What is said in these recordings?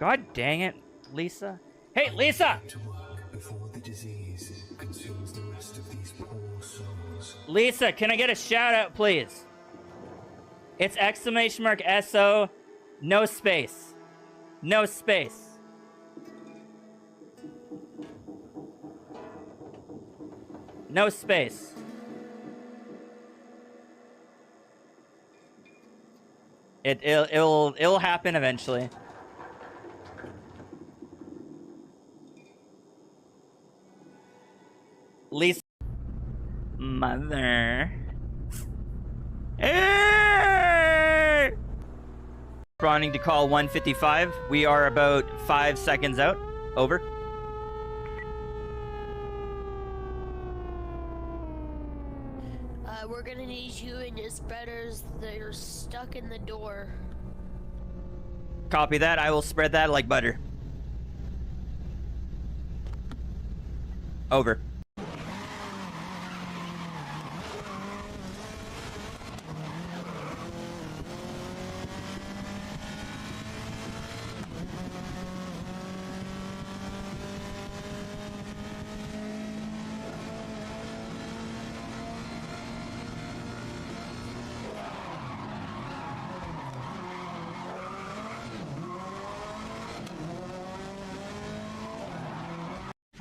God dang it, Lisa. Hey, Lisa! To work before the disease consumes the rest of these poor souls. Lisa, can I get a shout out, please? It's exclamation mark SO, no space. No space. No space. It'll happen eventually. Lisa, mother. Responding to call 155. We are about 5 seconds out. Over. We're gonna need you and your spreaders that are stuck in the door. Copy that. I will spread that like butter. Over.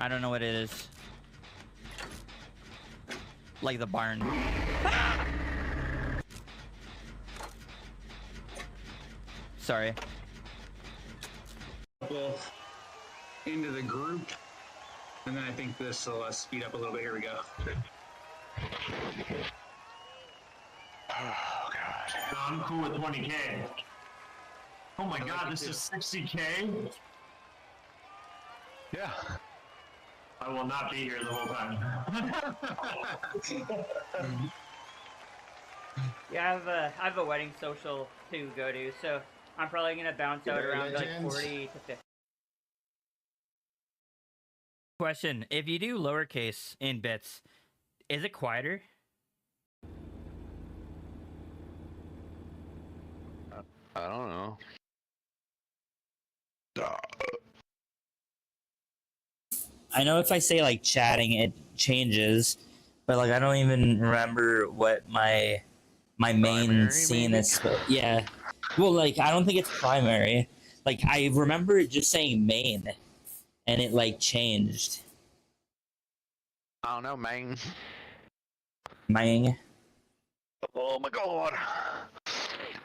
I don't know what it is. Like the barn. Sorry. Into the group, and then I think this will speed up a little bit. Here we go. Oh god. I'm cool with 20K. Oh my god, this is 60K? Yeah. I will not be here the whole time. Yeah, I have a wedding social to go to, so I'm probably gonna bounce out around like 40 to 50. Question: if you do lowercase in bits, is it quieter? I don't know. I know if I say like chatting, it changes, but like I don't even remember what my main Primary, scene maybe? is. Yeah, well, like I don't think it's primary. Like I remember it just saying main, and it like changed. I don't know, man. Main. Oh my god.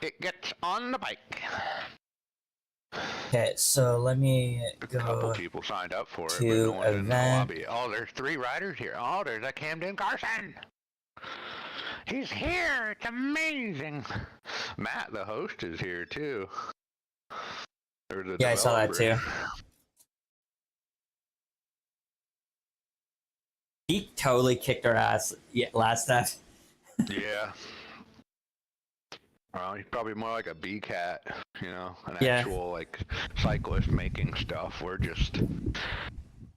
It gets on the bike. Okay, so let me A couple go. people signed up for it, but to no one's in the event. lobby. Oh, there's 3 riders here. Oh, there's a Camden Carson. He's here. It's amazing. Matt, the host, is here too. There's a Yeah, I saw that developer. too. He totally kicked our ass last time. Yeah. Well, he's probably more like a B cat, you know, an Yeah. actual like cyclist making stuff. We're just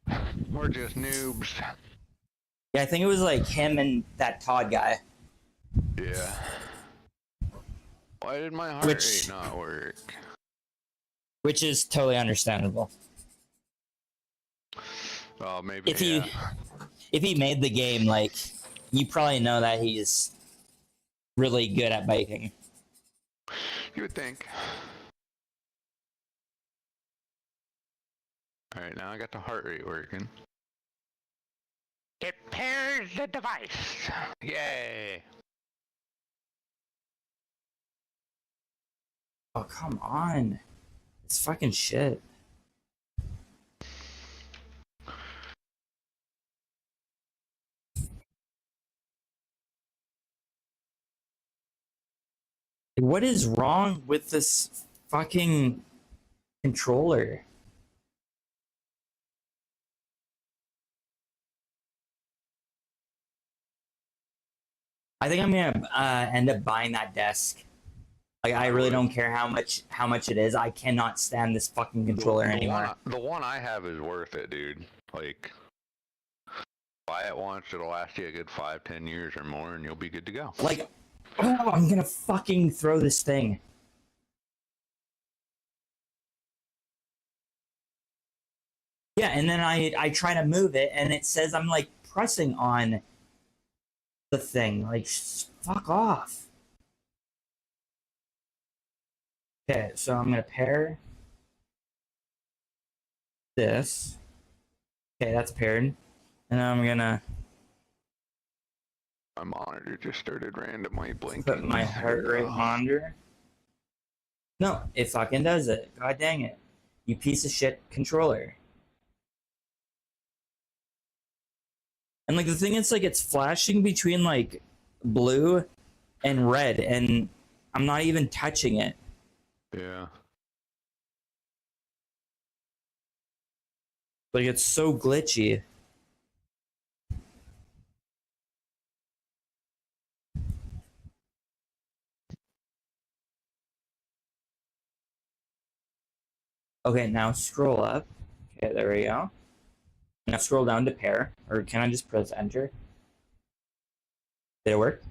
noobs. Yeah, I think it was like him and that Todd guy. Yeah. Why did my heart Which- rate not work? Which is totally understandable. Oh, maybe. If he made the game, like, you probably know that he's really good at biking. You would think. All right, now I got the heart rate working. It pairs the device. Yay! Oh, come on. It's fucking shit. What is wrong with this fucking controller? I think I'm gonna end up buying that desk. Like I really don't care how much it is. I cannot stand this fucking controller anymore. The one I have is worth it, dude. Like, buy it once, it'll last you a good 5-10 years or more, and you'll be good to go. Like, oh, I'm gonna fucking throw this thing. Yeah, and then I try to move it, and it says I'm like pressing on the thing. Like, fuck off. Okay, so I'm gonna pair this. Okay, that's paired. And I'm gonna My monitor just started randomly blinking. put my heart rate monitor. No, it fucking does it. God dang it. You piece of shit controller. And like the thing is, like, it's flashing between like blue and red, and I'm not even touching it. Yeah. Like, it's so glitchy. Okay, now scroll up. Okay, there we go. Now scroll down to pair, or can I just press enter? Did it work?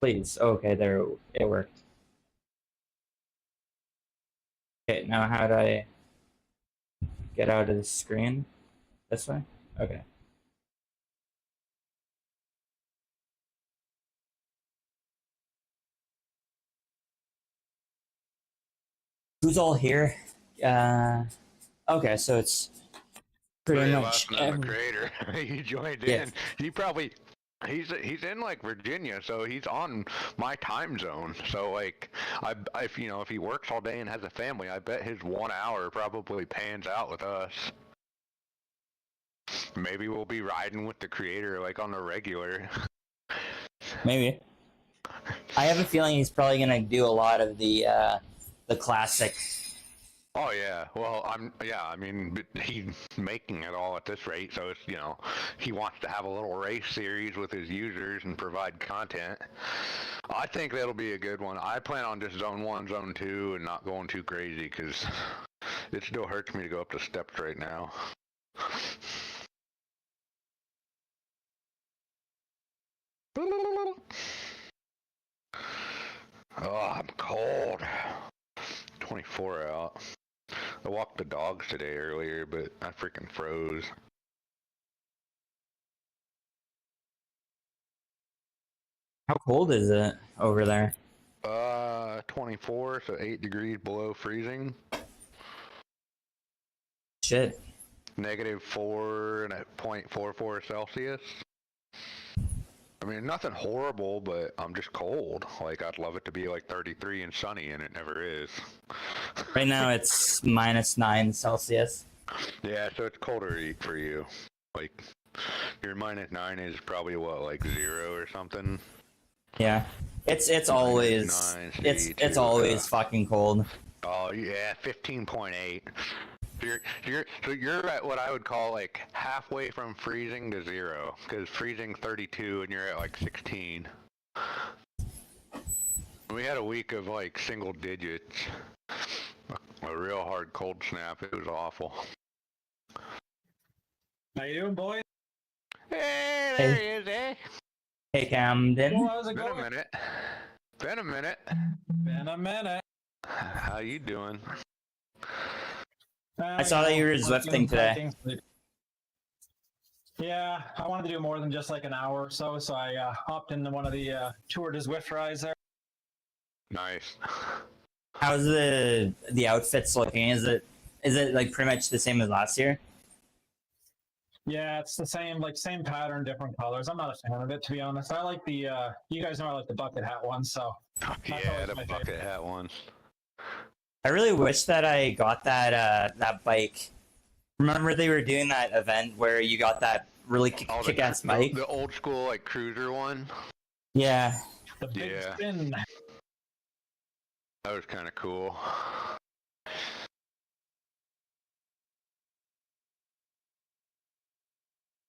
Please. Okay, there it worked. Okay, now how do I get out of the screen? This way? Okay. Who's all here? Okay, so it's pretty Three of much us and the creator. He joined Yeah. in. He probably he's in like Virginia, so he's on my time zone. So like if you know if he works all day and has a family, I bet his 1 hour probably pans out with us. Maybe we'll be riding with the creator like on the regular. maybe. I have a feeling he's probably gonna do a lot of the classic. Oh yeah, well I mean he's making it all at this rate, so it's you know he wants to have a little race series with his users and provide content. I think that'll be a good one. I plan on just zone 1, zone 2, and not going too crazy because it still hurts me to go up the steps right now. Oh, I'm cold. 24 out. I walked the dogs today earlier, but I freaking froze. How cold is it over there? 24, so 8 degrees below freezing. Shit. -4 and at 0.44 Celsius. I mean, nothing horrible, but I'm just cold. Like, I'd love it to be like 33 and sunny, and it never is. Right now it's -9 Celsius. Yeah, so it's colder for you. Like, your -9 is probably what, like 0 or something? Yeah. It's always -9, it's always fucking cold. Oh yeah, 15.8. So you're at what I would call like halfway from freezing to 0, because freezing 32 and you're at like 16. We had a week of like single digits, a real hard cold snap. It was awful. How you doing, boys? Hey, there he is, eh? Hey, Camden. Well, how's it Been a going? minute. Been a minute. Been a minute. How you doing? I saw that you were Zwifting today. Yeah, I wanted to do more than just like an hour or so, so I hopped into one of the Tour de Zwift rides there. Nice. How's the outfits looking? Is it like pretty much the same as last year? Yeah, it's the same, like same pattern, different colors. I'm not a fan of it, to be honest. I like the, you guys know I like the bucket hat one, so. Yeah, the bucket hat ones. I really wish that I got that bike. Remember they were doing that event where you got that really kick-ass bike? The old school like cruiser one. Yeah. The big Yeah. spin. That was kind of cool.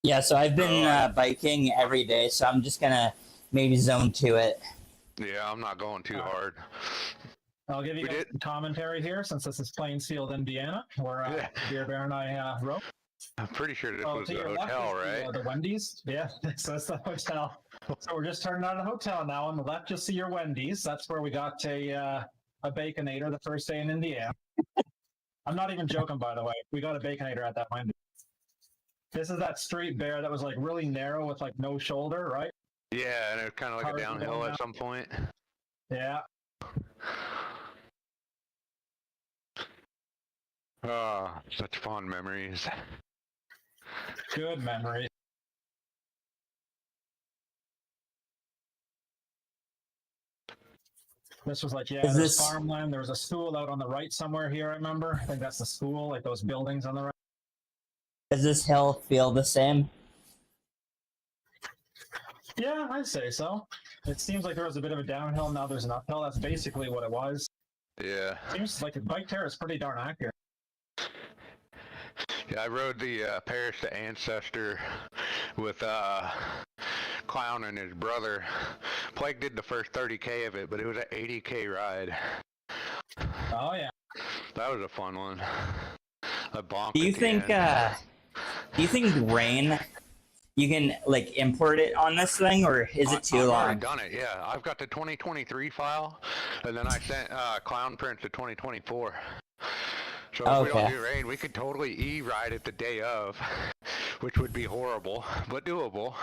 Yeah, so I've been biking every day, so I'm just gonna maybe zone to it. Yeah, I'm not going too hard. I'll give you guys some commentary here, since this is Plainfield, Indiana, where BeerBear and I rode. I'm pretty sure this Oh, was to the your left hotel, is right? the Wendy's. Yeah, so that's the hotel. So we're just turning out of the hotel now. On the left, you'll see your Wendy's. That's where we got a Baconator the first day in Indiana. I'm not even joking, by the way. We got a baconator at that point. This is that street bear that was like really narrow with like no shoulder, right? Yeah, and it was kind of like Cars a downhill going at down. some point. Yeah. Oh, such fond memories. Good memory. This was like, yeah, Is there's this- farmland. There was a school out on the right somewhere here, I remember. I think that's the school, like those buildings on the right. Does this hill feel the same? Yeah, I'd say so. It seems like there was a bit of a downhill, now there's an uphill. That's basically what it was. Yeah. Seems like the Bike Terra is pretty darn accurate. Yeah, I rode the Paris to Ancestor with Clown and his brother. Plague did the first 30K of it, but it was an 80K ride. Oh, yeah. That was a fun one. I bonked Do you at the think end. do you think rain you can like import it on this thing, or is it too I've long? already done it, yeah. I've got the 2023 file, and then I sent Clown Prince to 2024. So if we don't Okay. do rain, we could totally e-ride it the day of, which would be horrible, but doable.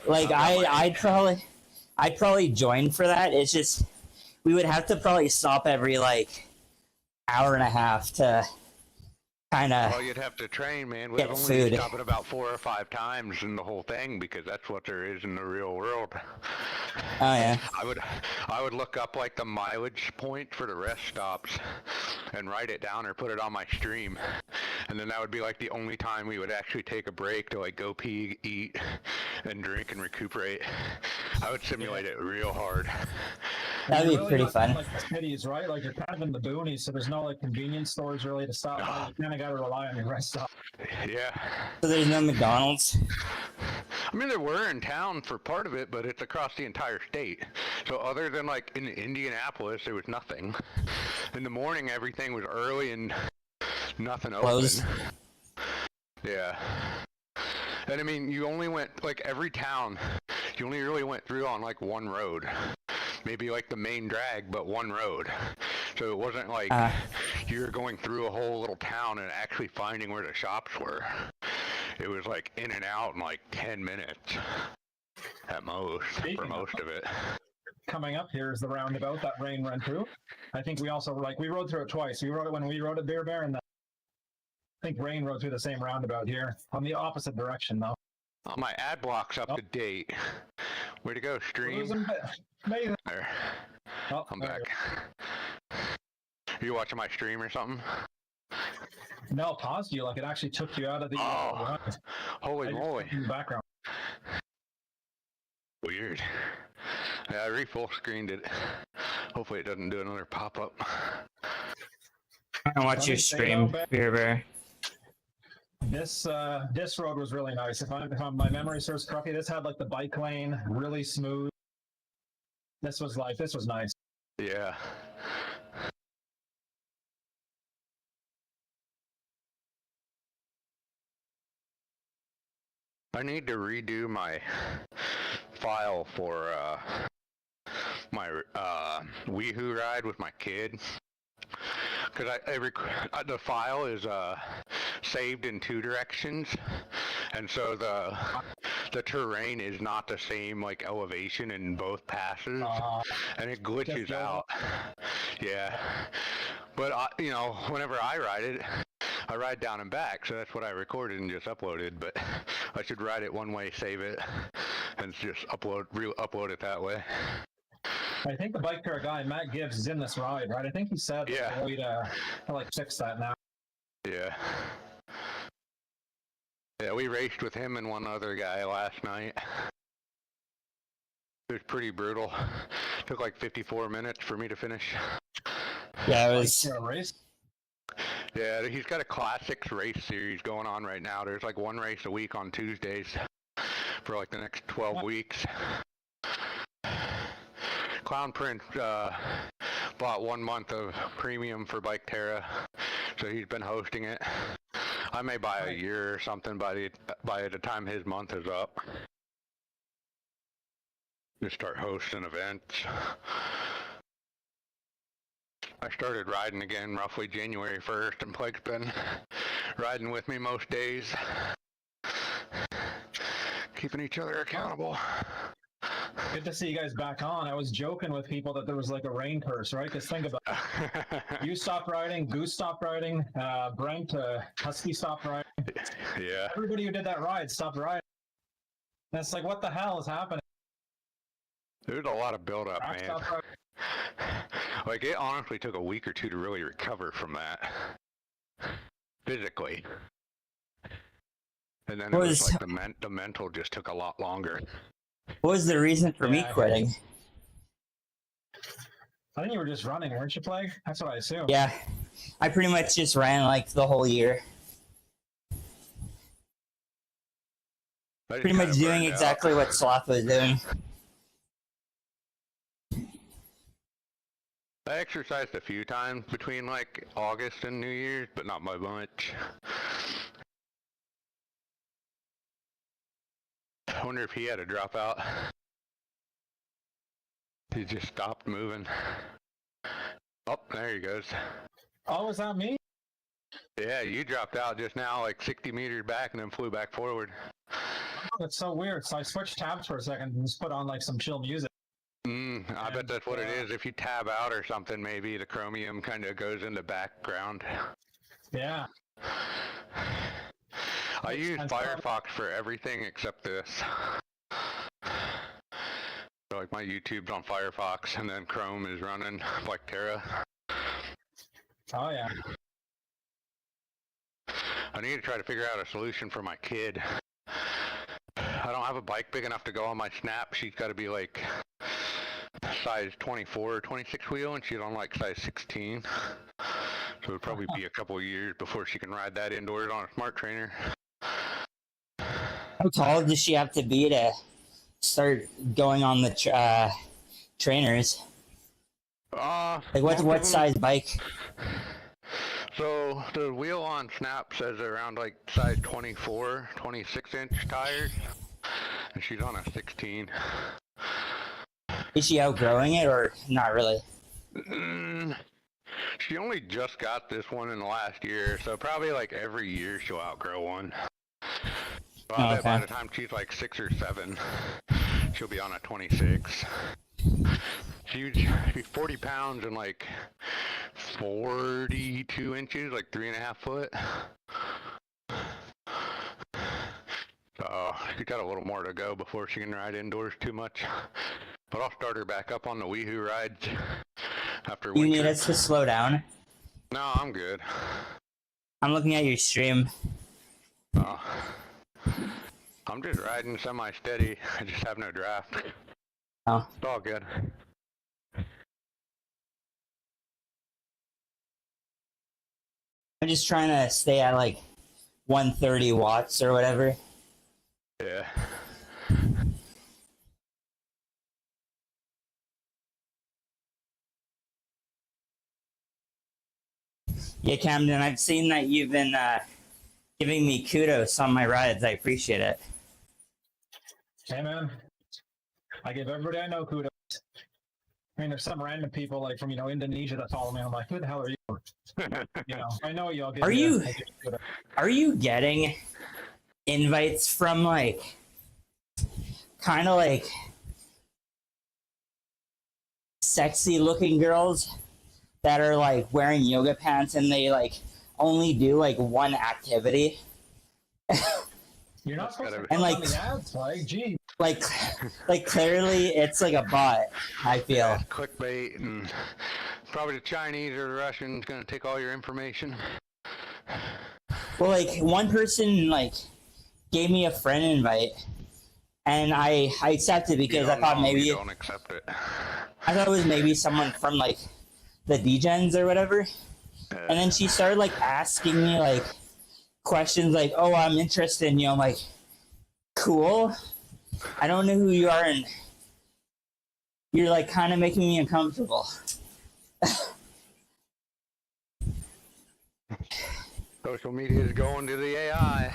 Like I'd probably join for that. It's just we would have to probably stop every like hour and a half to kind of. Well, you'd have to train, man. We've Get only food. stopped it about 4 or 5 times in the whole thing because that's what there is in the real world. Oh yeah. I would look up like the mileage point for the rest stops and write it down or put it on my stream, and then that would be like the only time we would actually take a break to like go pee, eat, and drink and recuperate. I would simulate it real hard. That'd be You're pretty not fun. in, like the cities, right? Like you're kind of in the boonies, so there's no like convenience stores really to stop by. You kind of got to rely on your rest stop. Yeah. So there's no McDonald's. I mean, there were in town for part of it, but it's across the entire state. So other than like in Indianapolis, there was nothing. In the morning, everything was early and nothing Closed. open. Yeah. And I mean, you only went, like every town, you only really went through on like one road. Maybe like the main drag, but one road. So it wasn't like you were going through a whole little town and actually finding where the shops were. It was like in and out in like 10 minutes at most, for most of it. Coming up here is the roundabout that rain ran through. I think we also we rode through it twice. We rode it when we rode at BeerBear, and I think rain rode through the same roundabout here on the opposite direction though. Oh, my ad block's up to date. Way to go, stream. Amazing. There. Oh, I'm there back. Are you watching my stream or something? we go. No, paused you like it actually took you out of the. Oh, holy moly. In the background. Weird. Yeah, I re-full screened it. Hopefully it doesn't do another pop-up. I watch your stream, BeerBear. This road was really nice. If my memory serves correctly, this had like the bike lane, really smooth. This was nice. Yeah. I need to redo my file for my Weehoo ride with my kid. Because the file is saved in 2 directions, and so the terrain is not the same like elevation in both passes, and it glitches out. Yeah, but you know, whenever I ride it, I ride down and back, so that's what I recorded and just uploaded. But I should ride it one way, save it, and just upload it that way. I think the Bike Terra guy, Matt Gibbs, is in this ride, right? I think he said Yeah. there's a way to like fix that now. Yeah. Yeah, we raced with him and one other guy last night. It was pretty brutal. Took like 54 minutes for me to finish. Yeah, it Bike was. Terra race. Yeah, he's got a classics race series going on right now. There's like 1 race a week on Tuesdays for like the next 12 weeks. Clown Prince bought 1 month of premium for Bike Terra, so he's been hosting it. I may buy a year or something by the time his month is up. Just start hosting events. I started riding again roughly January 1st, and Blake's been riding with me most days. Keeping each other accountable. Good to see you guys back on. I was joking with people that there was like a rain curse, right? Because think about it. You stopped riding, Goose stopped riding, Brent, Husky stopped riding. Yeah. Everybody who did that ride stopped riding. And it's like, what the hell is happening? There's a lot of buildup, Rack man. stopped riding. Like, it honestly took a week or two to really recover from that. Physically. And then it was like the mental just took a lot longer. What was the reason for me quitting? I think you were just running, weren't you, Plague? That's what I assume. Yeah, I pretty much just ran like the whole year. Pretty much doing exactly what Sloth was doing. I exercised a few times between like August and New Year's, but not by much. I wonder if he had a dropout. He just stopped moving. Oh, there he goes. Oh, is that me? Yeah, you dropped out just now, like 60 meters back, and then flew back forward. Oh, that's so weird. So I switched tabs for a second and just put on like some chill music. I bet that's what it is. If you tab out or something, maybe the chromium kind of goes in the background. Yeah. I use Firefox for everything except this. So like my YouTube's on Firefox, and then Chrome is running Bike Terra. Oh, yeah. I need to try to figure out a solution for my kid. I don't have a bike big enough to go on my Snap. She's got to be like size 24 or 26 wheel, and she's on like size 16. So it'll probably be a couple of years before she can ride that indoors on a smart trainer. How tall does she have to be to start going on the trainers? Like what size bike? So the wheel on Snap says around like size 24, 26-inch tires, and she's on a 16. Is she outgrowing it or not really? She only just got this one in the last year, so probably like every year she'll outgrow one. So I bet by the time she's like 6 or 7, she'll be on a 26. She's 40 pounds and like 42 inches, like 3.5 foot. So she's got a little more to go before she can ride indoors too much. But I'll start her back up on the Weehoo rides after winter. You need us to slow down? No, I'm good. I'm looking at your stream. I'm just riding semi-steady. I just have no draft. Oh. It's all good. I'm just trying to stay at like 130 watts or whatever. Yeah. Yeah, Camden, I've seen that you've been giving me kudos on my rides. I appreciate it. Hey, man. I give everybody I know kudos. I mean, there's some random people like from, Indonesia that follow me. I'm like, who the hell are you? I know you. Are you getting invites from like, kind of like sexy looking girls that are like wearing yoga pants and they like only do like one activity? You're not supposed to and like on the ads, like, gee. Like clearly it's like a bot, I feel. Yeah, clickbait, and probably the Chinese or the Russians gonna take all your information. Well, like one person like gave me a friend invite, and I accepted because I thought maybe you don't accept it. I thought it was maybe someone from like the D-Gens or whatever. And then she started like asking me like questions like, "Oh, I'm interested in you." I'm like, "Cool. I don't know who you are, and you're like kind of making me uncomfortable." Social media is going to the AI.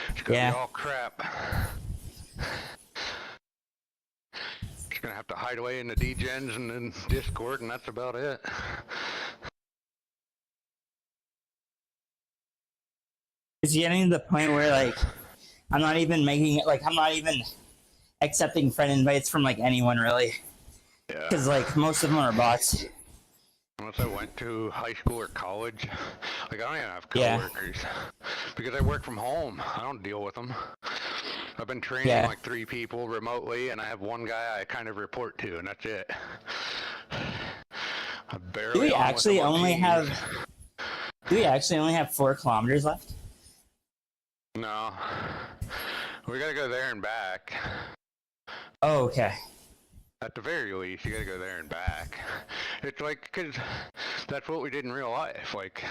It's gonna be all crap. Just gonna have to hide away in the D-Gens and then Discord, and that's about it. It's getting to the point where like I'm not even making it. Like I'm not even accepting friend invites from like anyone really, Yeah. because like most of them are bots. Unless I went to high school or college, like I don't even have Yeah. coworkers because I work from home. I don't deal with them. I've been training Yeah. like 3 people remotely, and I have one guy I kind of report to, and that's it. I'm barely Do we on with actually them on only Teams. have? Do we actually only have 4 kilometers left? No. We gotta go there and back. Oh, okay. At the very least, you gotta go there and back. It's like, cause that's what we did in real life. Like,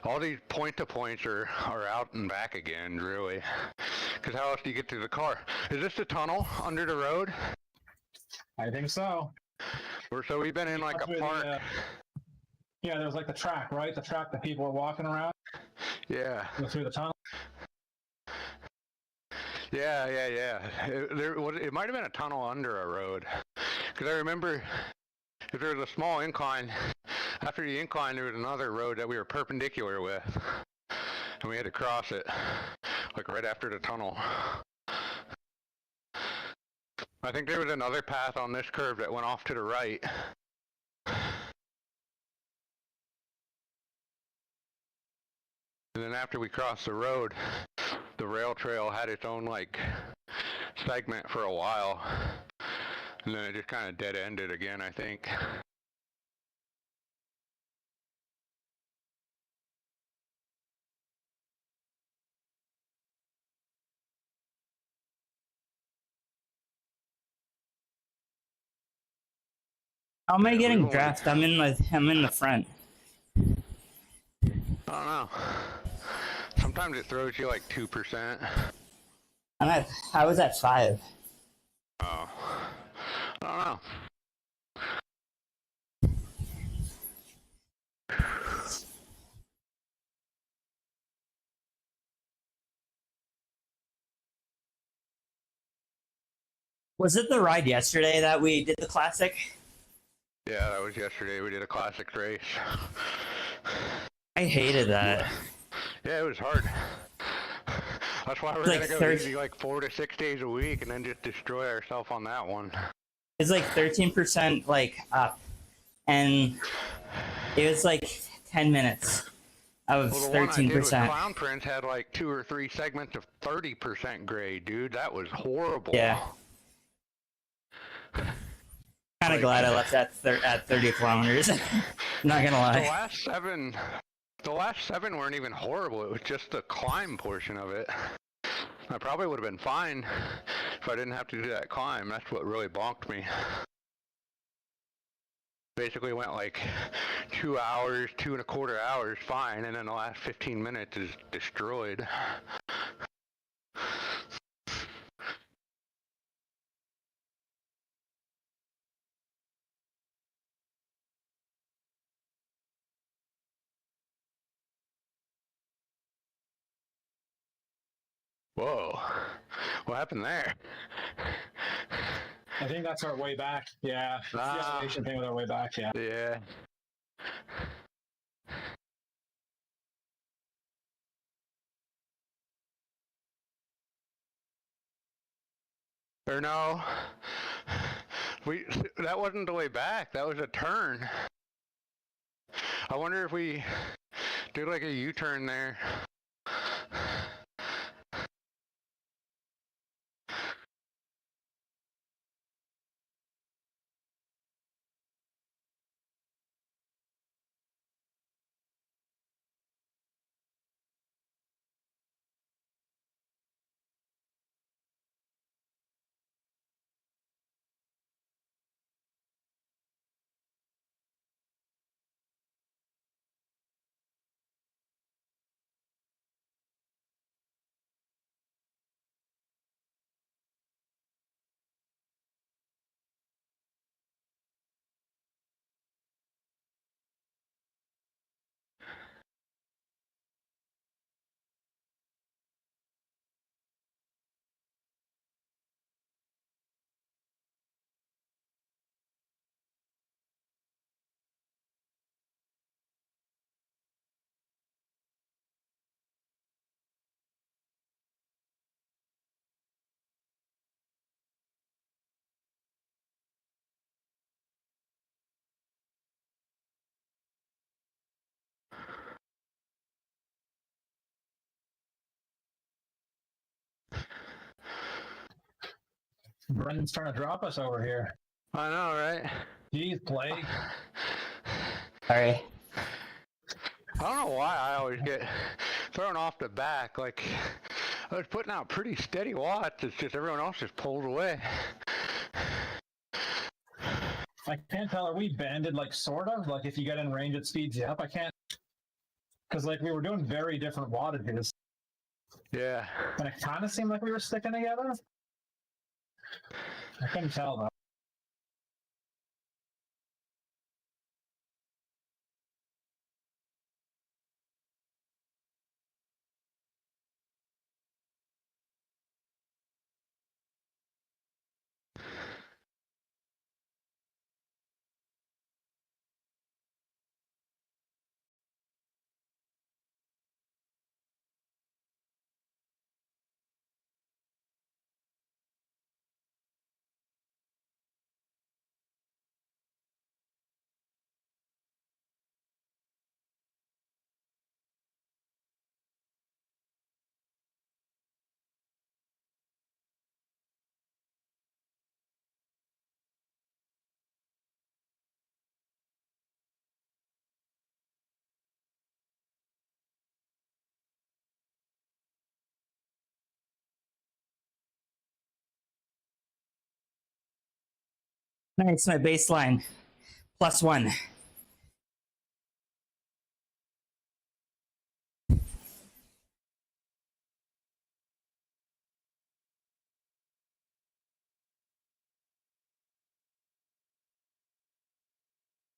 all these point-to-points are out and back again, really. Cause how else do you get to the car? Is this the tunnel under the road? I think so. So we've been in like a park. Yeah, there's like the track, right? The track that people are walking around. Yeah. Go through the tunnel. Yeah. It might have been a tunnel under a road. Because I remember if there was a small incline, after the incline there was another road that we were perpendicular with. And we had to cross it, like right after the tunnel. I think there was another path on this curve that went off to the right. And then after we crossed the road, the rail trail had its own like segment for a while. And then it just kind of dead ended again, I think. How am I Yeah, getting we won't- draft? I'm in the front. I don't know. Sometimes it throws you like 2%. I was at 5. Oh. I don't know. Was it the ride yesterday that we did the classic? Yeah, that was yesterday. We did a classic race. I hated that. Yeah, it was hard. That's why we're Like gonna go 30 easy like 4 to 6 days a week and then just destroy ourselves on that one. It's like 13% like up, and it was like 10 minutes of Well, the one I did with 13%. Clown Prince had like 2 or 3 segments of 30% grade, dude. That was horrible. Yeah. Kind of glad I left at 30 kilometers. Not gonna The lie. last 7 weren't even horrible. It was just the climb portion of it. I probably would have been fine if I didn't have to do that climb. That's what really bonked me. Basically went like 2 hours, 2.25 hours fine, and then the last 15 minutes is destroyed. Whoa. What happened there? I think that's our way back. Yeah. It's the elevation thing with our way back. Yeah. Yeah. Or no. That wasn't the way back. That was a turn. I wonder if we do like a U-turn there. Brendan's trying to drop us over here. I know, right? Jeez, Plague. Sorry. I don't know why I always get thrown off the back. Like, I was putting out pretty steady watts. It's just everyone else just pulls away. I can't tell. Are we banded, like, sort of? Like, if you get in range, it speeds you up? I can't. Because, like, we were doing very different wattages. Yeah. And it kind of seemed like we were sticking together. I couldn't tell, though. Nice, my baseline. +1.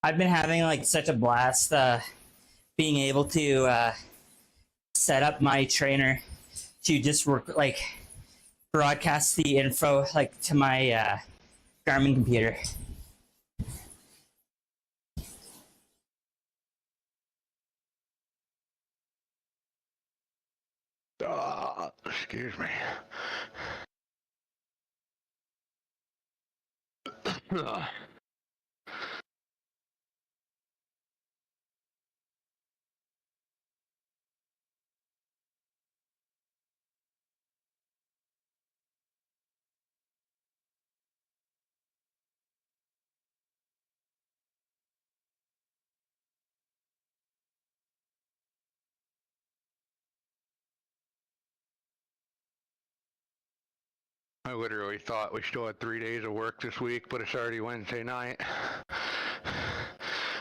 I've been having like such a blast being able to set up my trainer to just like broadcast the info like to my Garmin computer. Excuse me. I literally thought we still had 3 days of work this week, but it's already Wednesday night.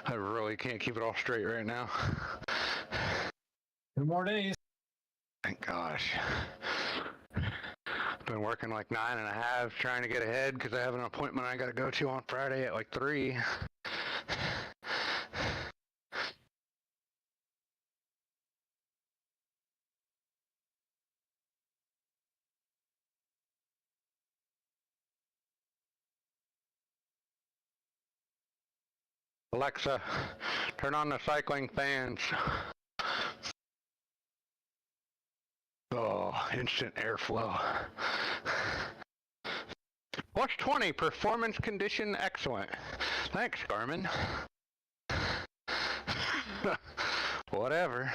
I really can't keep it all straight right now. 2 more days. Thank gosh. Been working like 9.5, trying to get ahead because I have an appointment I got to go to on Friday at like 3. Alexa, turn on the cycling fans. Oh, instant airflow. Watch 20, performance condition excellent. Thanks, Garmin. Whatever.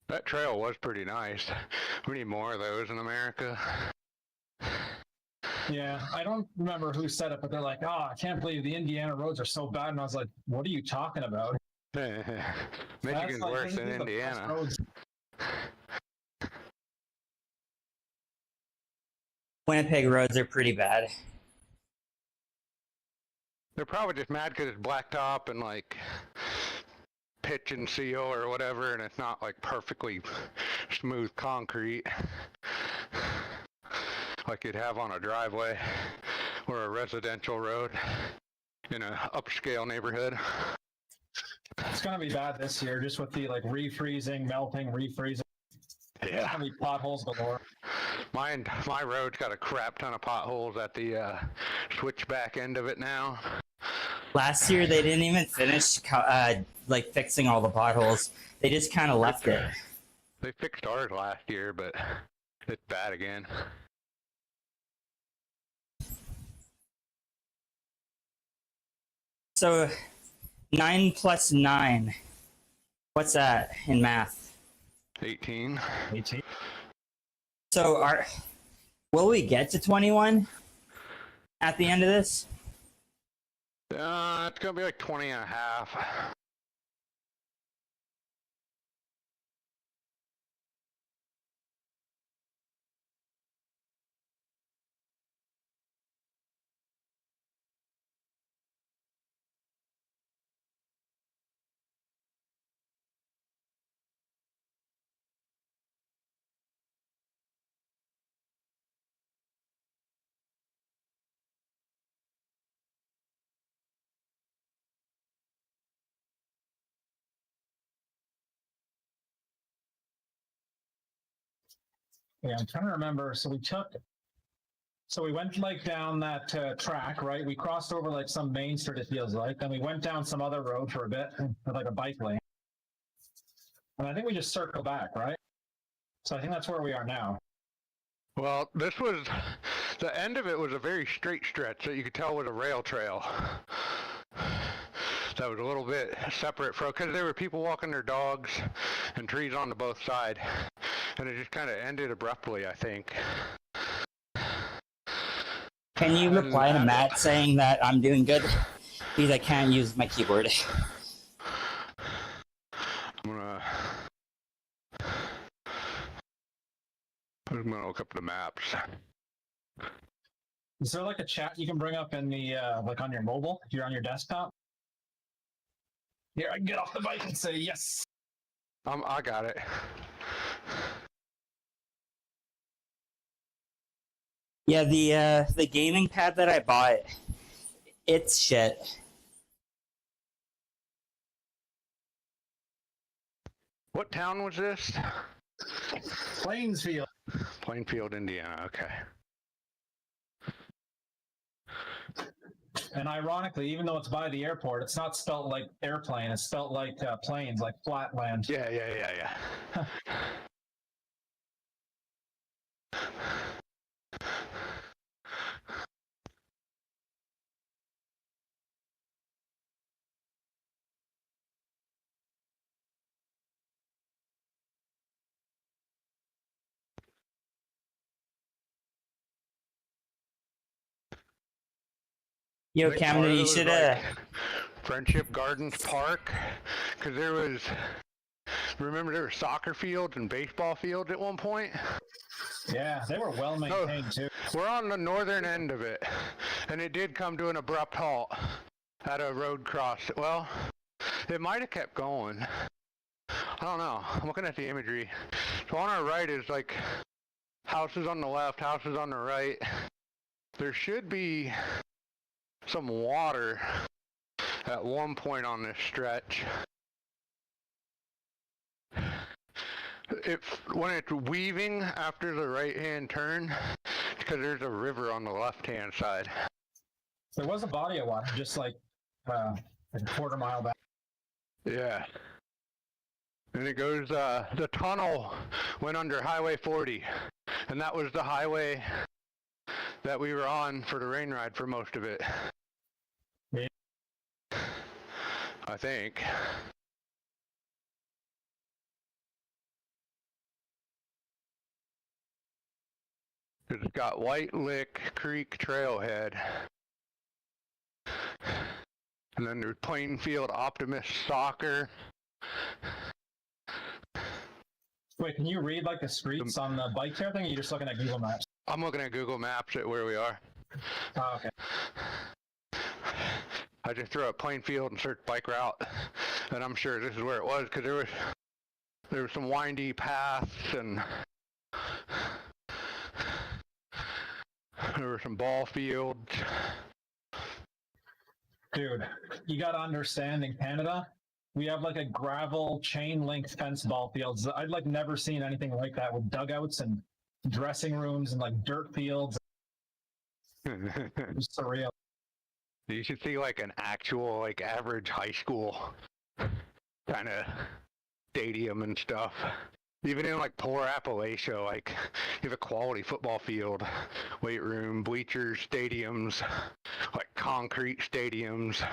That trail was pretty nice. We need more of those in America. Yeah, I don't remember who said it, but they're like, oh, I can't believe the Indiana roads are so bad. And I was like, what are you talking about? Michigan's like, worse than these are the best Indiana. roads. Winnipeg roads are pretty bad. They're probably just mad because it's blacktop and like pitch and seal or whatever, and it's not like perfectly smooth concrete like you'd have on a driveway or a residential road in an upscale neighborhood. It's gonna be bad this year, just with the like refreezing, melting, refreezing. There's Yeah. gonna be potholes galore. My road's got a crap ton of potholes at the switchback end of it now. Last year they didn't even finish like fixing all the potholes. They just kind of left it. They fixed ours last year, but it's bad again. So 9 plus 9. What's that in math? 18. 18. So will we get to 21 at the end of this? It's gonna be like 20 and a half. Yeah, I'm trying to remember. So we went like down that track, right? We crossed over like some main street, it feels like. Then we went down some other road for a bit, with like a bike lane. And I think we just circled back, right? So I think that's where we are now. Well, this was, the end of it was a very straight stretch that you could tell was a rail trail. That was a little bit separate from, because there were people walking their dogs and trees on the both sides. And it just kind of ended abruptly, I think. Can you reply to Matt saying that I'm doing good? Because I can't use my keyboard. I'm gonna look up the maps. Is there like a chat you can bring up in the like on your mobile if you're on your desktop? Here, I can get off the bike and say yes. I got it. Yeah, the gaming pad that I bought, it's shit. What town was this? Plainsfield. Plainfield, Indiana. Okay. And ironically, even though it's by the airport, it's not spelt like airplane. It's spelt like plains, like flatland. Yeah. Yo, Like, Camden, part of you it was should like Friendship Gardens Park, because there was. Remember, there were soccer fields and baseball fields at one point. Yeah, they were well maintained too. We're on the northern end of it, and it did come to an abrupt halt at a road cross. Well, it might have kept going. I don't know. I'm looking at the imagery. So on our right is like houses on the left, houses on the right. There should be some water at one point on this stretch. When it's weaving after the right-hand turn, because there's a river on the left-hand side. There was a body of water, just like a quarter mile back. Yeah. And it goes, the tunnel went under Highway 40, and that was the highway that we were on for the rain ride for most of it. Yeah. I think. It's got White Lick Creek Trailhead. And then there's Plainfield Optimist Soccer. Wait, can you read like the streets on the Bike Terra thing? Or are you just looking at Google Maps? I'm looking at Google Maps at where we are. Oh, okay. I just threw up Plainfield and searched bike route, and I'm sure this is where it was, because there was some windy paths, and there were some ball fields. Dude, you gotta understand, in Canada, we have like a gravel chain link fence ball fields. I'd like never seen anything like that, with dugouts and dressing rooms and like dirt fields. It was surreal. You should see like an actual like average high school kind of stadium and stuff. Even in like poor Appalachia, like you have a quality football field, weight room, bleachers, stadiums, like concrete stadiums.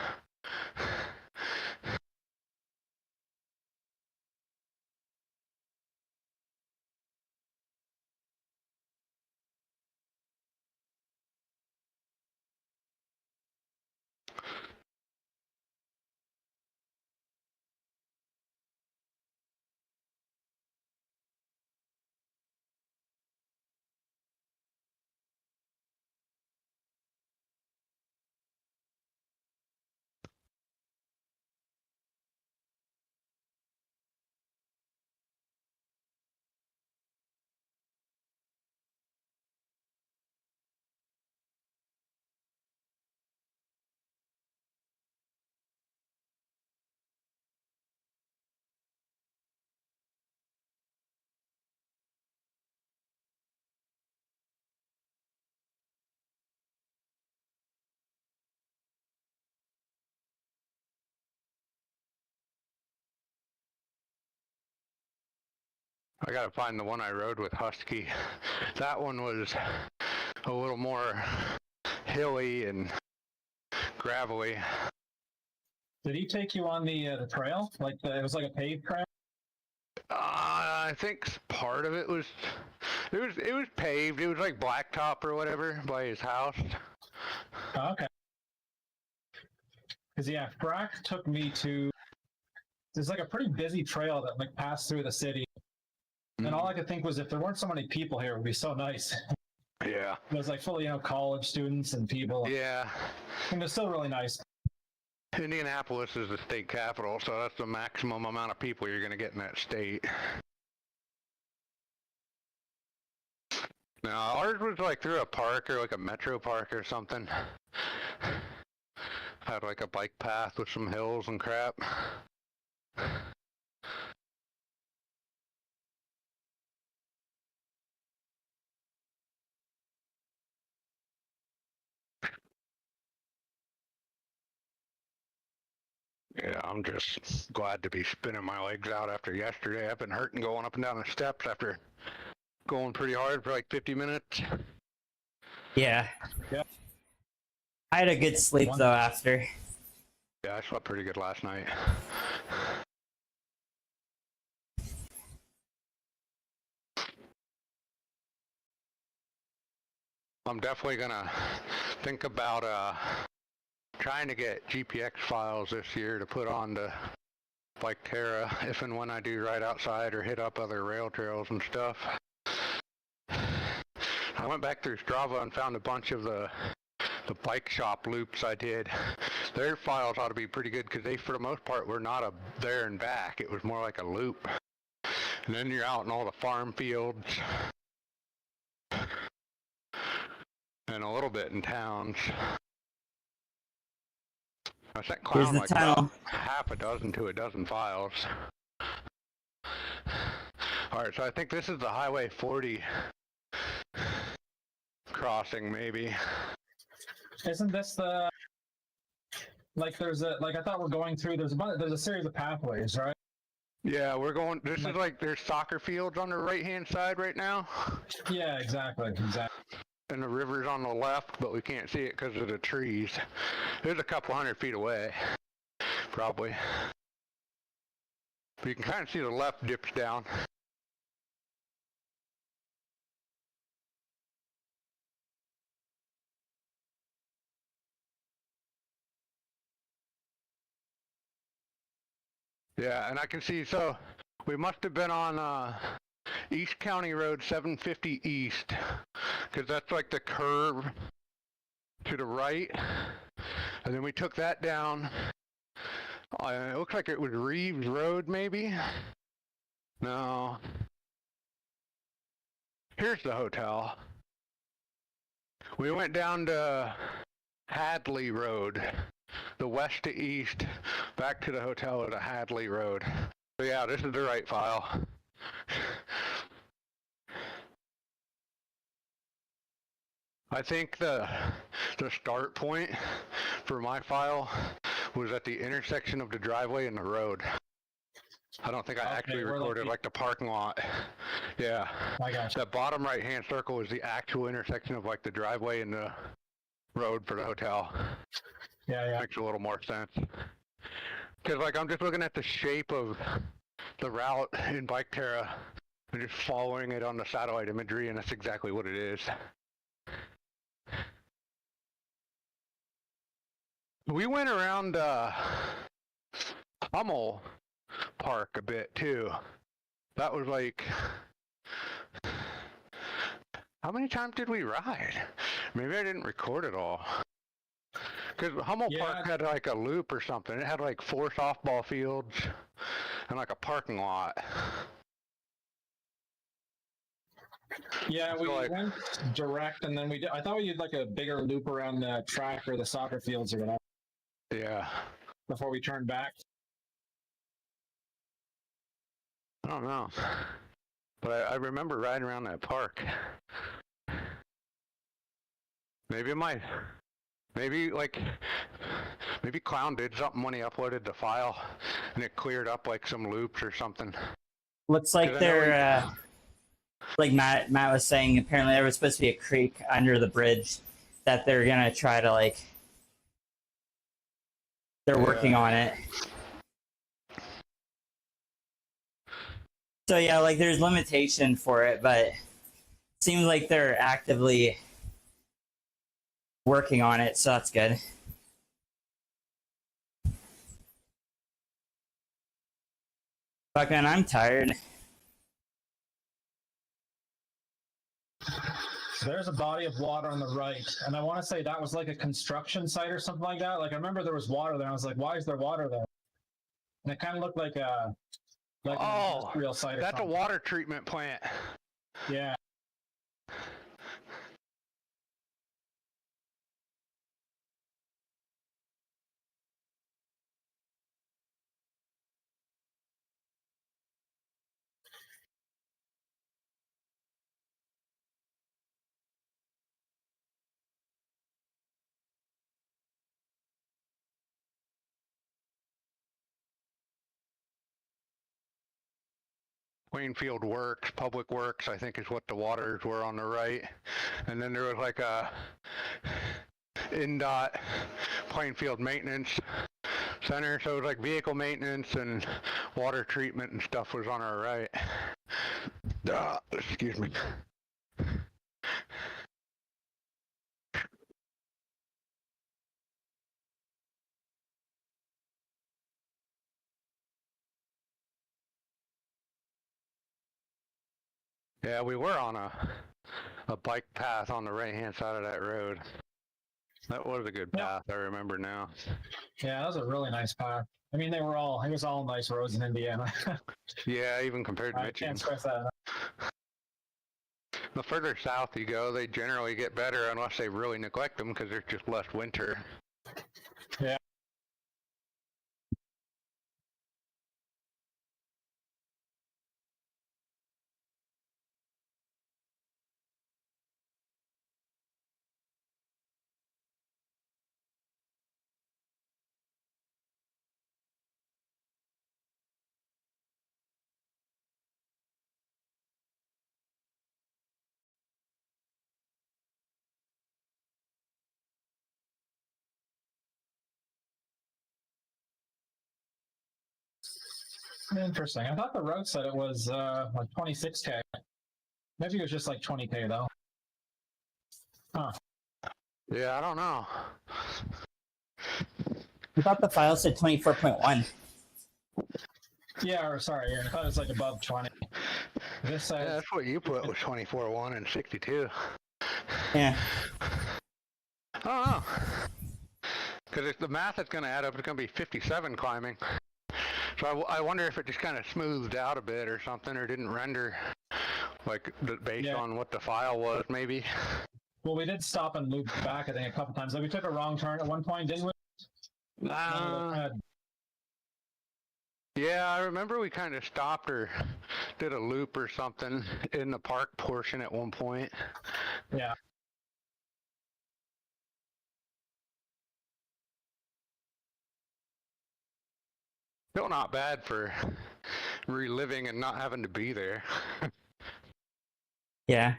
I gotta find the one I rode with Husky. That one was a little more hilly and gravelly. Did he take you on the trail? It was like a paved trail? I think part of it was paved. It was like blacktop or whatever by his house. Oh, okay. Because yeah, Frack took me to. There's like a pretty busy trail that like passed through the city, and all I could think was if there weren't so many people here, it would be so nice. Yeah. It was like full of college students and people. Yeah. And it's still really nice. Indianapolis is the state capital, so that's the maximum amount of people you're going to get in that state. Now, ours was like through a park or like a metro park or something. Had like a bike path with some hills and crap. Yeah, I'm just glad to be spinning my legs out after yesterday. I've been hurting going up and down the steps after going pretty hard for like 50 minutes. Yeah. Yeah. I had a good sleep though after. Yeah, I slept pretty good last night. I'm definitely gonna think about trying to get GPX files this year to put on the Bike Terra if and when I do ride outside or hit up other rail trails and stuff. I went back through Strava and found a bunch of the bike shop loops I did. Their files ought to be pretty good because they, for the most part, were not a there and back. It was more like a loop. And then you're out in all the farm fields and a little bit in towns. I sent Clown like about half a dozen to a dozen files. Alright, so I think this is the Highway 40 crossing, maybe. Isn't this the there's a I thought we're going through there's a series of pathways, right? Yeah, we're going. This is like there's soccer fields on the right hand side right now. Yeah, exactly. And the river's on the left, but we can't see it because of the trees. It's a couple 100 feet away, probably. But you can kind of see the left dips down. Yeah, and I can see, so we must have been on East County Road 750 East, because that's like the curve to the right. And then we took that down. It looks like it was Reeves Road, maybe? No. Here's the hotel. We went down to Hadley Road, the west to east, back to the hotel at a Hadley Road. So yeah, this is the right file. I think the start point for my file was at the intersection of the driveway and the road. I don't think I actually recorded like the parking lot. Yeah. I got you. That bottom right hand circle is the actual intersection of like the driveway and the road for the hotel. Yeah. Makes a little more sense. Because like I'm just looking at the shape of the route in Bike Terra and just following it on the satellite imagery, and that's exactly what it is. We went around Hummel Park a bit too. That was like, how many times did we ride? Maybe I didn't record it all. Because Hummel Park had like a loop or something. It had like 4 softball fields and like a parking lot. Yeah, we went direct, and then I thought we did like a bigger loop around the track or the soccer fields or whatever. Yeah. Before we turned back. I don't know. But I remember riding around that park. Maybe Clown did something when he uploaded the file and it cleared up like some loops or something. Looks like they're, like Matt was saying, apparently there was supposed to be a creek under the bridge that they're gonna try to like, they're working on it. So yeah, like there's limitation for it, but it seems like they're actively working on it, so that's good. Fuck man, I'm tired. There's a body of water on the right, and I want to say that was like a construction site or something like that. Like I remember there was water there. I was like, why is there water there? And it kind of looked like an industrial site or that's something. a water treatment plant. Yeah. Plainfield Works, Public Works, I think is what the waters were on the right. And then there was like a INDOT Plainfield Maintenance Center. So it was like vehicle maintenance and water treatment and stuff was on our right. Excuse me. Yeah, we were on a bike path on the right-hand side of that road. That was a good path, I remember now. Yeah, that was a really nice path. I mean, it was all nice roads in Indiana. Yeah, even compared to I Michigan. can't stress that enough. The further south you go, they generally get better unless they really neglect them because there's just less winter. Yeah. Interesting. I thought the road said it was like 26K. Maybe it was just like 20K though. Huh. Yeah, I don't know. I thought the file said 24.1. Yeah, or sorry, I thought it was like above 20. This says Yeah, that's what you put was 24.1 and 62. Yeah. I don't know. Because the math that's going to add up is going to be 57 climbing. So I wonder if it just kind of smoothed out a bit or something, or didn't render like based on what the file was, maybe. Well, we did stop and loop back, I think, a couple times. Like we took a wrong turn at one point, didn't we? Yeah, I remember we kind of stopped or did a loop or something in the park portion at one point. Yeah. Still not bad for reliving and not having to be there. Yeah.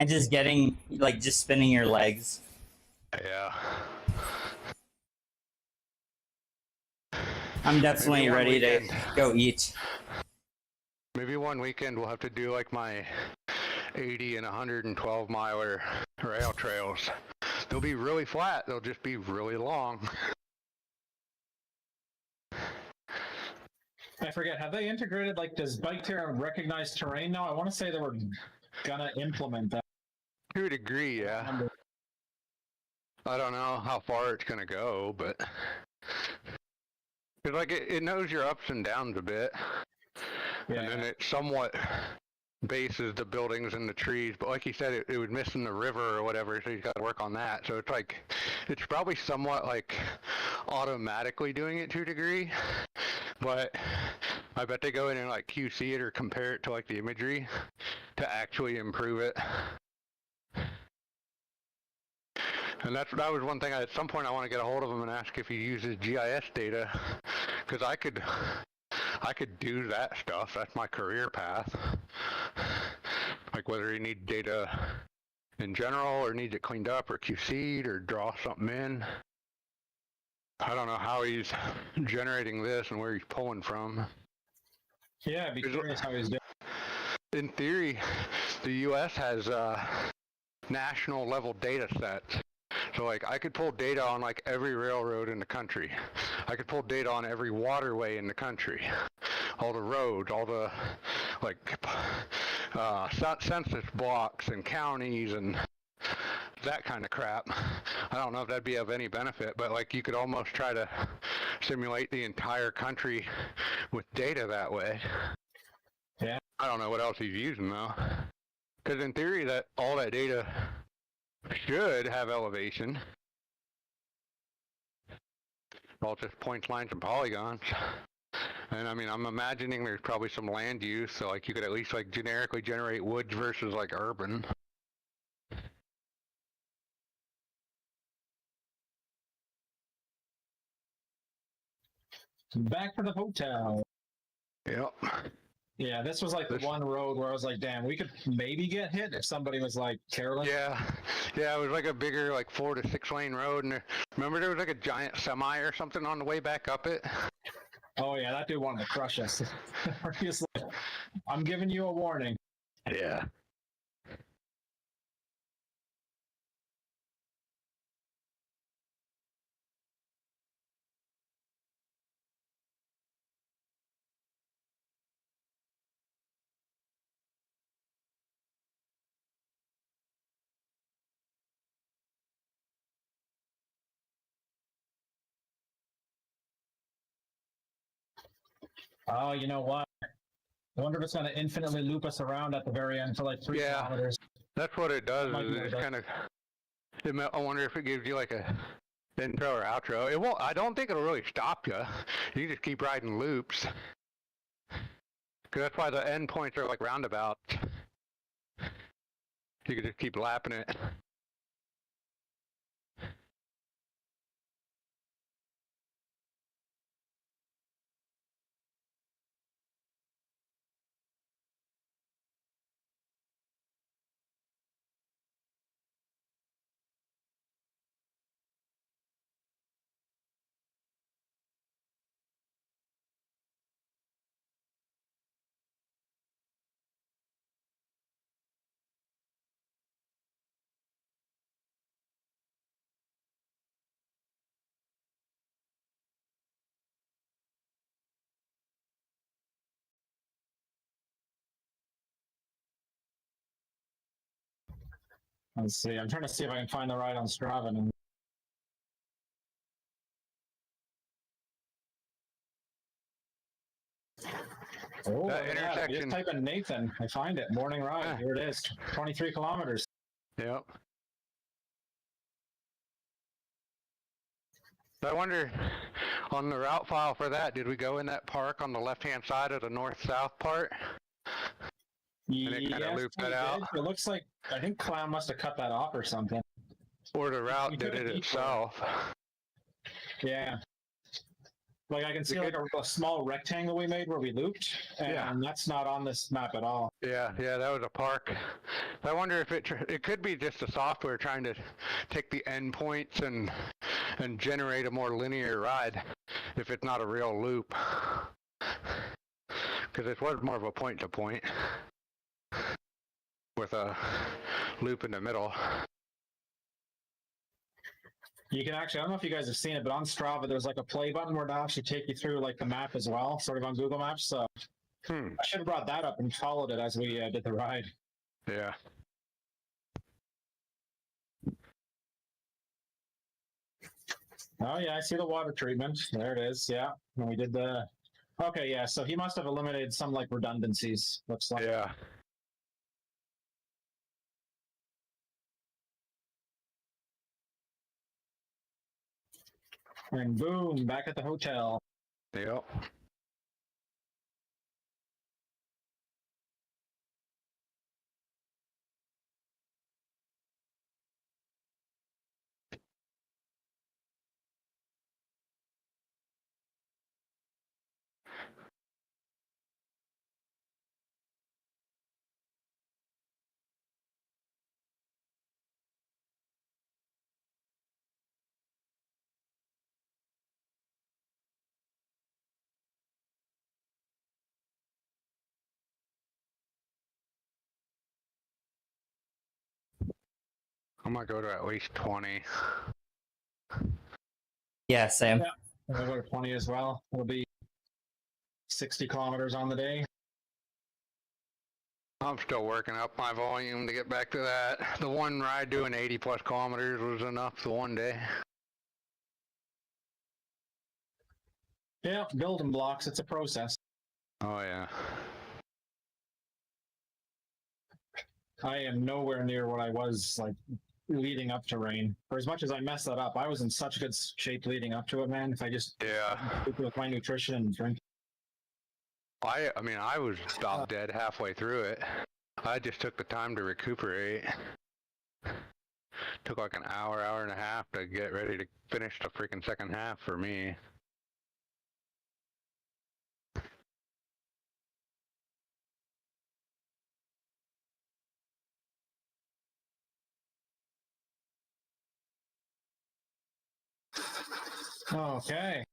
And just getting, like, just spinning your legs. Yeah. I'm definitely Maybe one ready to weekend. go eat. Maybe one weekend we'll have to do like my 80 and 112 miler rail trails. They'll be really flat. They'll just be really long. I forget, have they integrated, like, does Bike Terra recognize terrain now? I want to say they were gonna implement that. To a degree, yeah. I don't know how far it's gonna go, but it's like it knows your ups and downs a bit, Yeah. and then it somewhat bases the buildings and the trees. But like you said, it was missing the river or whatever, so he's got to work on that. So it's like it's probably somewhat like automatically doing it to a degree, but I bet they go in and like QC it or compare it to like the imagery to actually improve it. And that was one thing. At some point, I want to get a hold of him and ask if he uses GIS data, because I could do that stuff. That's my career path. Like whether he needs data in general, or needs it cleaned up, or QC'd, or draw something in. I don't know how he's generating this and where he's pulling from. Yeah, I'd be curious how he's doing. In theory, the U.S. has national level data sets. So like I could pull data on like every railroad in the country. I could pull data on every waterway in the country. All the roads, all the like census blocks and counties and that kind of crap. I don't know if that'd be of any benefit, but like you could almost try to simulate the entire country with data that way. Yeah. I don't know what else he's using though. Because in theory that all that data should have elevation. All just points, lines, and polygons. And I mean, I'm imagining there's probably some land use, so like you could at least like generically generate woods versus like urban. Back to the hotel. Yep. Yeah, this was like the one road where I was like, damn, we could maybe get hit if somebody was like careless. Yeah, it was like a bigger like 4 to 6 lane road, and remember there was like a giant semi or something on the way back up it. Oh yeah, that dude wanted to crush us. He's like, I'm giving you a warning. Yeah. Oh, you know what? I wonder if it's going to infinitely loop us around at the very end for like 3 kilometers. That's what it does. Might be It's what it kind of. I wonder if it gives you like a intro or outro. It won't. I don't think it'll really stop you. You can just keep riding loops. Because that's why the endpoints are like roundabouts. You can just keep lapping it. Let's see. I'm trying to see if I can find the ride on Strava. And... Oh, That intersection. Just type in Nathan. I find it. Morning ride. Here it is. 23 kilometers. Yep. I wonder, on the route file for that, did we go in that park on the left-hand side of the north-south part? And it kind of looped that out? It looks like, I think Clown must have cut that off or something. Or the route did it itself? Yeah. Like I can see like a small rectangle we made where we looped, and Yeah. that's not on this map at all. Yeah, that was a park. I wonder if it could be just the software trying to take the endpoints and generate a more linear ride if it's not a real loop. Because it was more of a point to point with a loop in the middle. You can actually, I don't know if you guys have seen it, but on Strava, there's like a play button where it'll actually take you through like the map as well, sort of on Google Maps. So I should have brought that up and followed it as we did the ride. Yeah. Oh yeah, I see the water treatment. There it is. Yeah. And we did the, okay, yeah. So he must have eliminated some like redundancies. Looks like. Yeah. And boom, back at the hotel. Yep. I might go to at least 20. Yeah, same. Yeah. And we'll go to 20 as well. It'll be 60 kilometers on the day. I'm still working up my volume to get back to that. The one ride doing 80 plus kilometers was enough the one day. Yeah, building blocks. It's a process. Oh yeah. I am nowhere near what I was like leading up to rain. For as much as I messed that up, I was in such good shape leading up to it, man. If I just stick with my nutrition and drink. I mean, I was stopped dead halfway through it. I just took the time to recuperate. Took like an hour and a half to get ready to finish the freaking second half for me. Okay.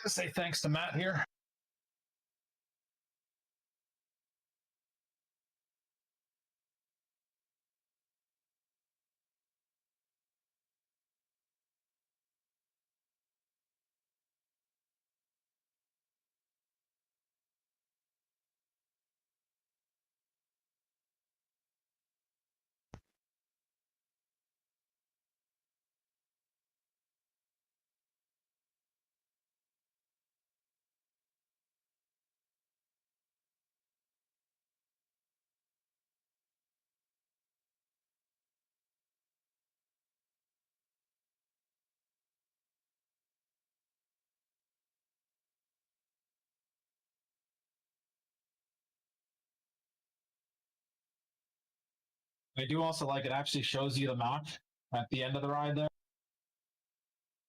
Say thanks to Matt here. I do also like it actually shows you the map at the end of the ride there.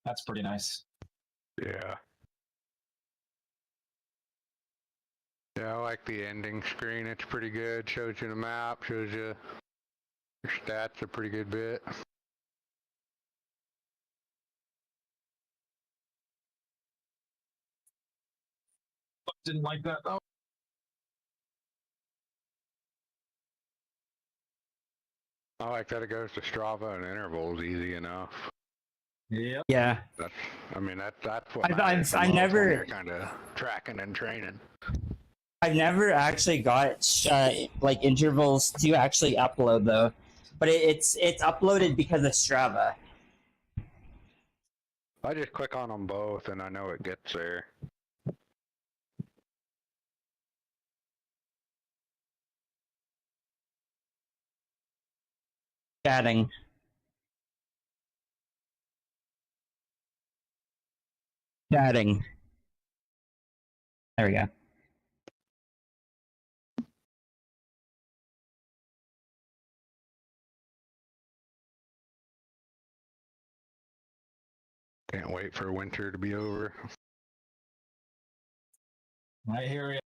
That's pretty nice. Yeah. Yeah, I like the ending screen. It's pretty good. Shows you the map, shows you your stats a pretty good bit. Didn't like that though. I like that it goes to Strava and intervals easy enough. Yep. Yeah. That's, I mean, that's what I never kind of tracking and training. I've never actually got like intervals to actually upload though, but it's uploaded because of Strava. I just click on them both and I know it gets there. Chatting. Chatting. There we go. Can't wait for winter to be over. I hear you.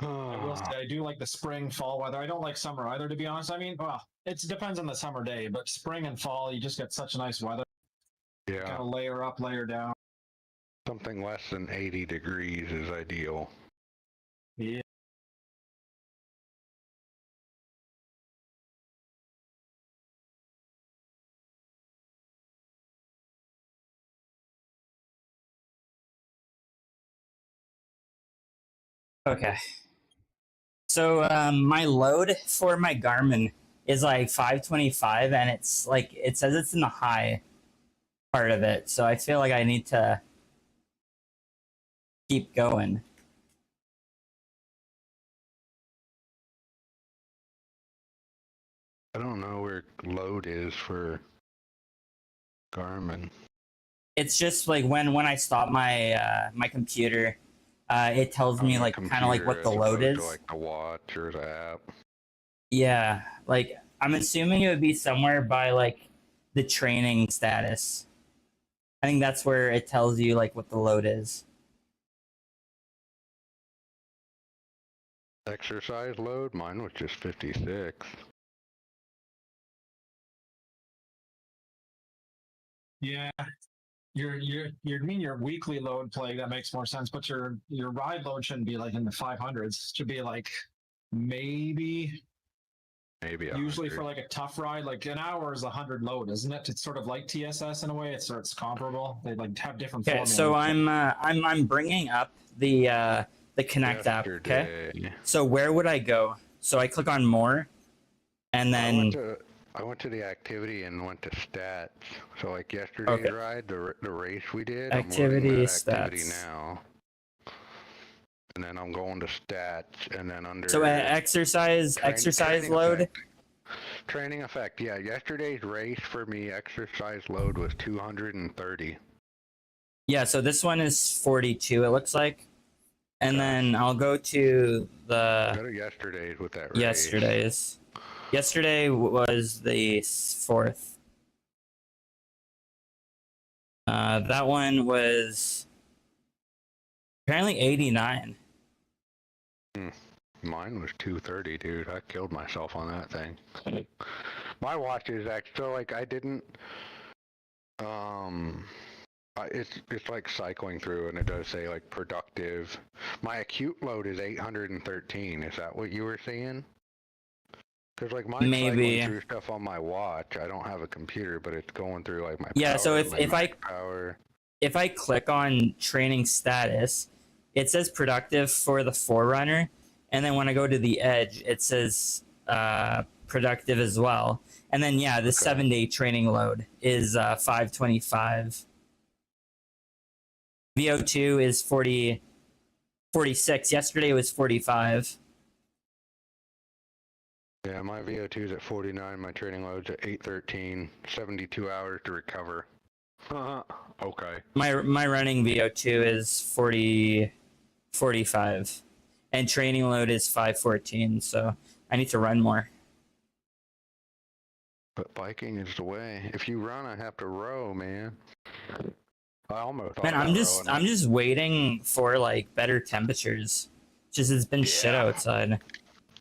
I will say I do like the spring, fall weather. I don't like summer either, to be honest. I mean, well, it depends on the summer day, but spring and fall, you just get such nice weather. Yeah, Kind of layer up, layer down. something less than 80 degrees is ideal. Yeah. Okay. So my load for my Garmin is like 525, and it's like it says it's in the high part of it. So I feel like I need to keep going. I don't know where load is for Garmin. It's just like when I stop my my computer, it tells me On the like kind of like what the computer as load opposed is. to, like the watch or the app. Yeah, like I'm assuming it would be somewhere by like the training status. I think that's where it tells you like what the load is. Exercise load? Mine was just 56. Yeah. You mean your weekly load play, that makes more sense, but your ride load shouldn't be like in the 500s. It should be like maybe usually 100. for like a tough ride, like an hour is 100 load, isn't it? It's sort of like TSS in a way. It's comparable. They like have different. Okay, so I'm bringing up the Connect app. Okay, Yesterday. so where would I go? So I click on more, and then I went to the activity and went to stats. So like yesterday's Okay. ride, the race we did, Activity, I'm loading that activity stats. now. And then I'm going to stats, and then under so exercise training load. effect. Training effect, yeah. Yesterday's race for me, exercise load was 230. Yeah, so this one is 42. It looks like, and then I'll go to Go the to yesterday's with that race. yesterday's. Yesterday was the 4th. That one was apparently 89. Mine was 230, dude. I killed myself on that thing. My watch is actually so like I didn't. It's like cycling through, and it does say like productive. My acute load is 813. Is that what you were seeing? Because like mine's Maybe. cycling through stuff on my watch. I don't have a computer, but it's going through like my Yeah, power, so if my I max power. if I click on training status, it says productive for the Forerunner, and then when I go to the Edge, it says productive as well. And then yeah, the 7-day training load is 525. VO2 is 46. Yesterday was 45. Yeah, my VO2 is at 49. My training load's at 813. 72 hours to recover. Okay. My running VO2 is 45, and training load is 514. So I need to run more. But biking is the way. If you run, I have to row, man. I almost. Man, I'm just waiting for like better temperatures. Just it's been shit Yeah. outside.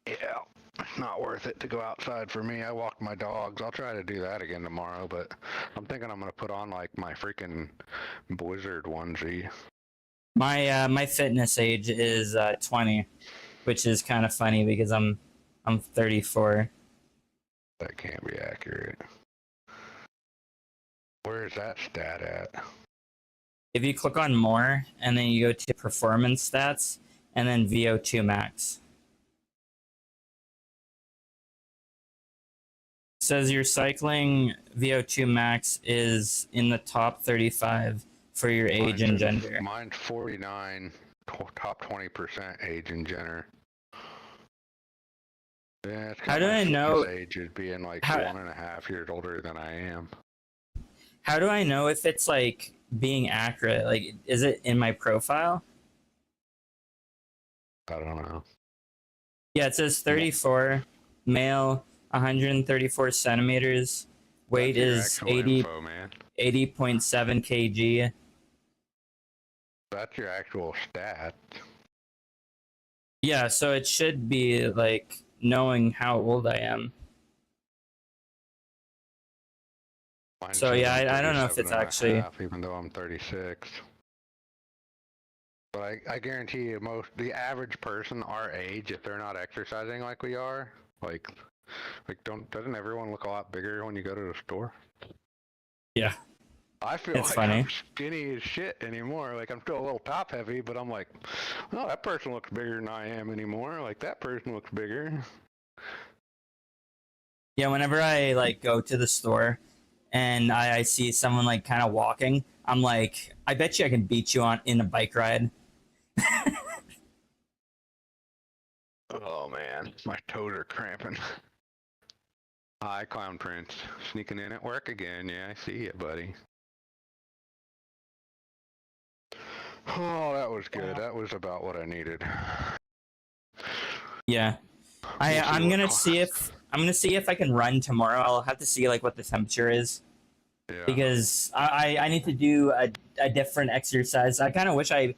Yeah, it's not worth it to go outside for me. I walk my dogs. I'll try to do that again tomorrow, but I'm thinking I'm gonna put on like my freaking Blizzard onesie. My fitness age is 20, which is kind of funny because I'm 34. That can't be accurate. Where is that stat at? If you click on more and then you go to performance stats and then VO2 max. It says your cycling VO2 max is in the top 35 for your age and gender. Mine's 49, top 20% age and gender. Yeah, it's How do I know? Age is being like How- 1.5 years older than I am. How do I know if it's like being accurate? Like, is it in my profile? I don't know. Yeah, it says 34. Male, 134 centimeters. Weight That's your is actual 80, info, man. 80.7 kg. That's your actual stat. Yeah, so it should be like knowing how old I am. Mine So says yeah, I'm I don't know if 37 it's and a actually. half, even though I'm 36. But I guarantee you, the average person our age, if they're not exercising like we are, like doesn't everyone look a lot bigger when you go to the store? Yeah, I feel it's like funny. I'm skinny as shit anymore. Like I'm still a little top heavy, but I'm like, oh, that person looks bigger than I am anymore. Like that person looks bigger. Yeah, whenever I like go to the store and I see someone like kind of walking, I'm like, I bet you I can beat you on in a bike ride. Oh man, my toes are cramping. Hi, Clown Prince. Sneaking in at work again. Yeah, I see you, buddy. Oh, that was good. That was about what I needed. Yeah, We'll see I'm what gonna co- see if I can run tomorrow. I'll have to see like what the temperature is Yeah. because I need to do a different exercise. I kind of wish I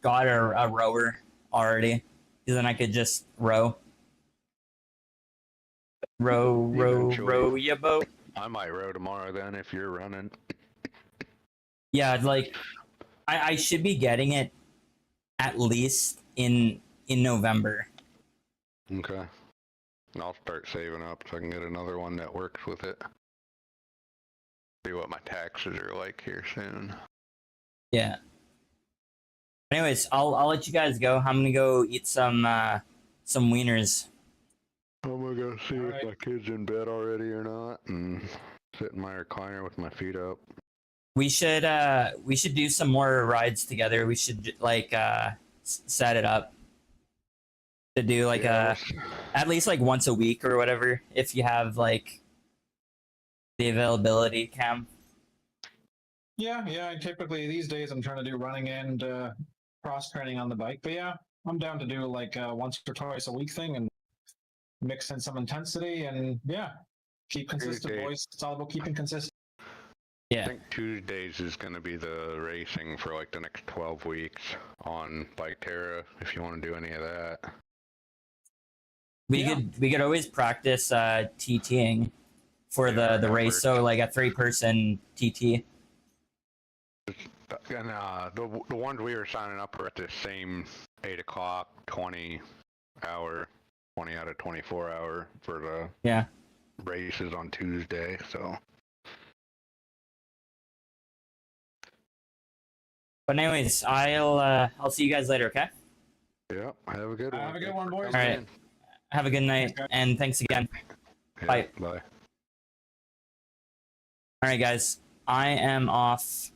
got a rower already because then I could just row Eventually. your boat. I might row tomorrow then if you're running. Yeah, like I should be getting it at least in November. Okay. And I'll start saving up so I can get another one that works with it. See what my taxes are like here soon. Yeah. Anyways, I'll let you guys go. I'm gonna go eat some wieners. I'm gonna go see Alright. if my kid's in bed already or not, and sit in my recliner with my feet up. We should do some more rides together. We should like set it up to do like Yeah, at least like once a week or whatever if you have like the availability, Cam. Yeah. Typically these days I'm trying to do running and cross training on the bike. But yeah, I'm down to do like once or twice a week thing and mix in some intensity and yeah, keep consistent, Tuesday. boys. It's all about keeping consistent. I Yeah. think Tuesdays is going to be the racing for like the next 12 weeks on Bike Terra, if you want to do any of that. We Yeah. could always practice TTing for Yeah, the race. efforts. So like a 3-person TT. And the ones we were signing up are at the same 8 o'clock, 20 hour, 20 out of 24 hour for the Yeah. races on Tuesday. So But anyways, I'll see you guys later, okay? yeah, have a good one. Have a good Thanks one, for boys. coming All right. in. Have a good night guys. and thanks again. Yeah, Bye. Bye. All right, guys. I am off